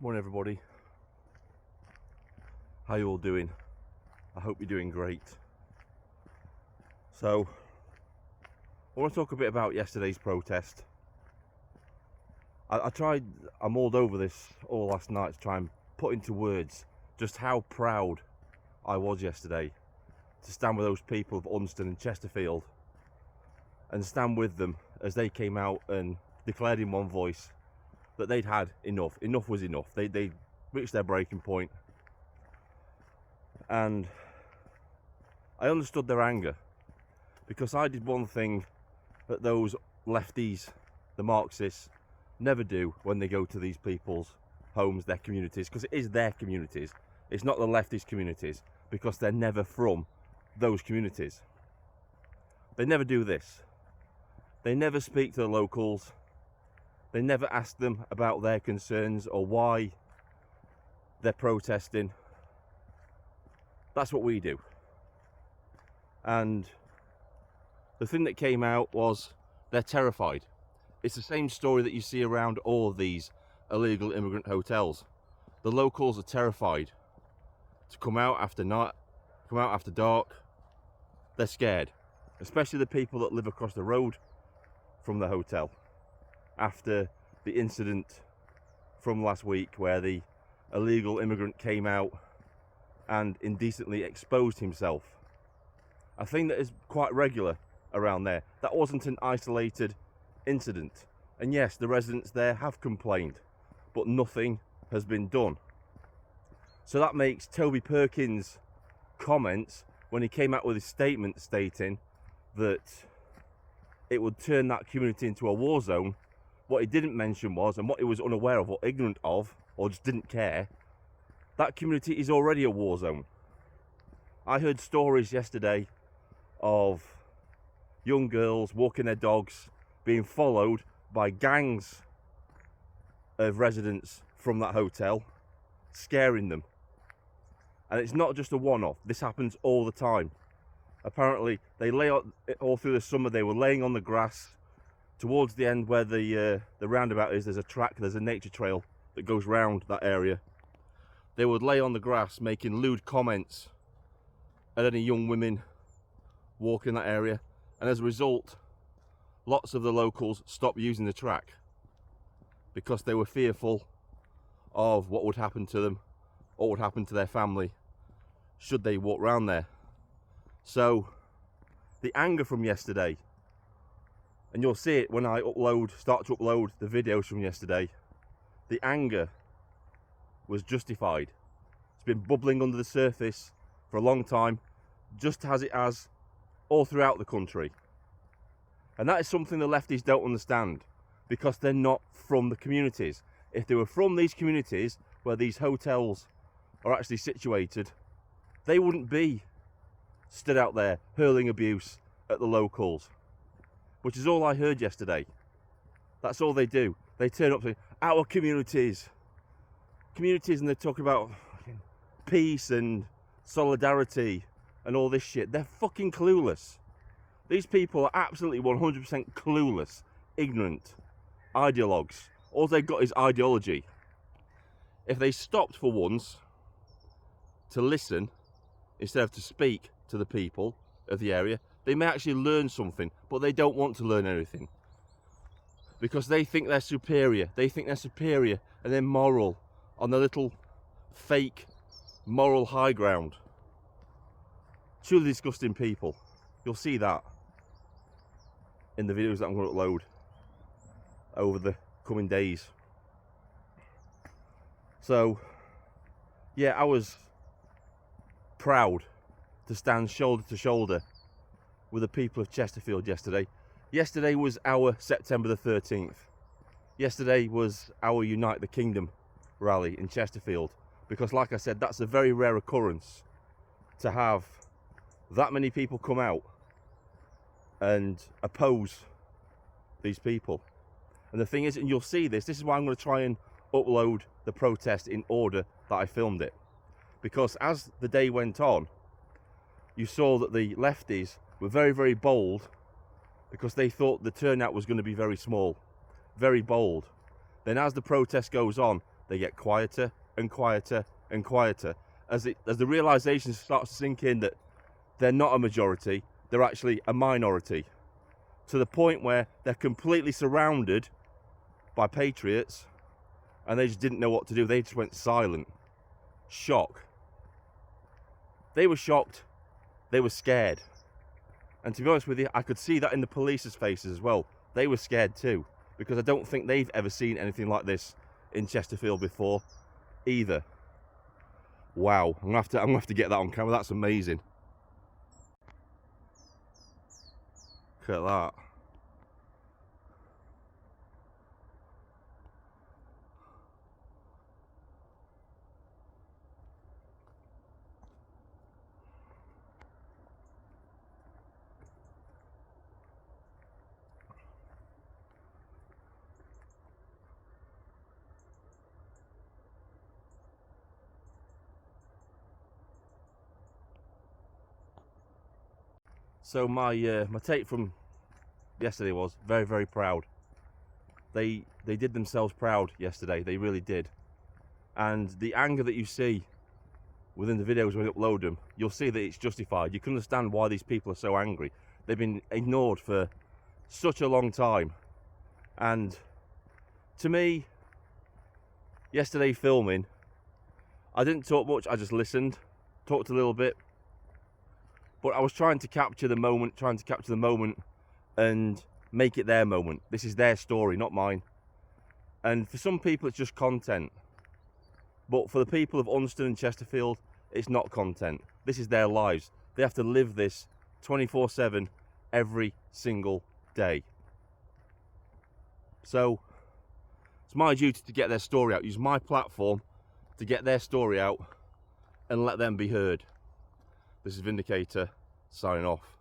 Morning everybody, how you all doing? I hope you're doing great. So I want to talk a bit about yesterday's protest. I mulled over this all last night to try and put into words just how proud I was yesterday to stand with those people of Unston and Chesterfield and stand with them as they came out and declared in one voice that they'd had enough. Enough was enough. They reached their breaking point. And I understood their anger, because I did one thing that those lefties, the Marxists, never do when they go to these people's homes, their communities, because it is their communities. It's not the lefties' communities, because they're never from those communities. They never do this. They never speak to the locals. They never ask them about their concerns or why they're protesting. That's what we do. And the thing that came out was they're terrified. It's the same story that you see around all of these illegal immigrant hotels. The locals are terrified to come out after night, come out after dark. They're scared, especially the people that live across the road from the hotel. After the incident from last week where the illegal immigrant came out and indecently exposed himself. A thing that is quite regular around there. That wasn't an isolated incident. And yes, the residents there have complained, but nothing has been done. So that makes Toby Perkins' comments when he came out with his statement stating that it would turn that community into a war zone. What he didn't mention was, and what he was unaware of or ignorant of, or just didn't care, that community is already a war zone. I heard stories yesterday of young girls walking their dogs being followed by gangs of residents from that hotel, scaring them. And it's not just a one-off. This happens all the time. Apparently, they lay all through the summer. They were laying on the grass. Towards the end where the roundabout is, there's a track, there's a nature trail that goes round that area. They would lay on the grass making lewd comments at any young women walking that area, and as a result, lots of the locals stopped using the track because they were fearful of what would happen to them, what would happen to their family should they walk round there. So the anger from yesterday, and you'll see it when I start to upload the videos from yesterday, the anger was justified. It's been bubbling under the surface for a long time, just as it has all throughout the country. And that is something the lefties don't understand, because they're not from the communities. If they were from these communities where these hotels are actually situated, they wouldn't be stood out there hurling abuse at the locals. Which is all I heard yesterday. That's all they do. They turn up to our communities, and they talk about peace and solidarity and all this shit. They're fucking clueless. These people are absolutely 100% clueless, ignorant, ideologues. All they've got is ideology. If they stopped for once to listen instead of to speak to the people of the area, they may actually learn something, but they don't want to learn anything. Because they think they're superior. They think they're superior and they're moral on the little fake moral high ground. Truly disgusting people. You'll see that in the videos that I'm going to upload over the coming days. So, yeah, I was proud to stand shoulder to shoulder with the people of Chesterfield yesterday. Yesterday was our September the 13th. Yesterday was our Unite the Kingdom rally in Chesterfield. Because like I said, that's a very rare occurrence to have that many people come out and oppose these people. And the thing is, and you'll see this is why I'm going to try and upload the protest in order that I filmed it. Because as the day went on, you saw that the lefties were very, very bold because they thought the turnout was going to be very small, very bold. Then as the protest goes on, they get quieter and quieter and quieter as the realization starts to sink in that they're not a majority, they're actually a minority, to the point where they're completely surrounded by patriots and they just didn't know what to do. They just went silent. Shock. They were shocked. They were scared. And to be honest with you, I could see that in the police's faces as well. They were scared too, because I don't think they've ever seen anything like this in Chesterfield before either. Wow, I'm gonna have to get that on camera. That's amazing. Look at that. So my take from yesterday was very, very proud. They did themselves proud yesterday. They really did. And the anger that you see within the videos when you upload them, you'll see that it's justified. You can understand why these people are so angry. They've been ignored for such a long time. And to me, yesterday filming, I didn't talk much. I just listened, talked a little bit. But I was trying to capture the moment, and make it their moment. This is their story, not mine. And for some people, it's just content. But for the people of Unston and Chesterfield, it's not content. This is their lives. They have to live this 24/7 every single day. So it's my duty to get their story out, use my platform to get their story out and let them be heard. This is Vindicator, signing off.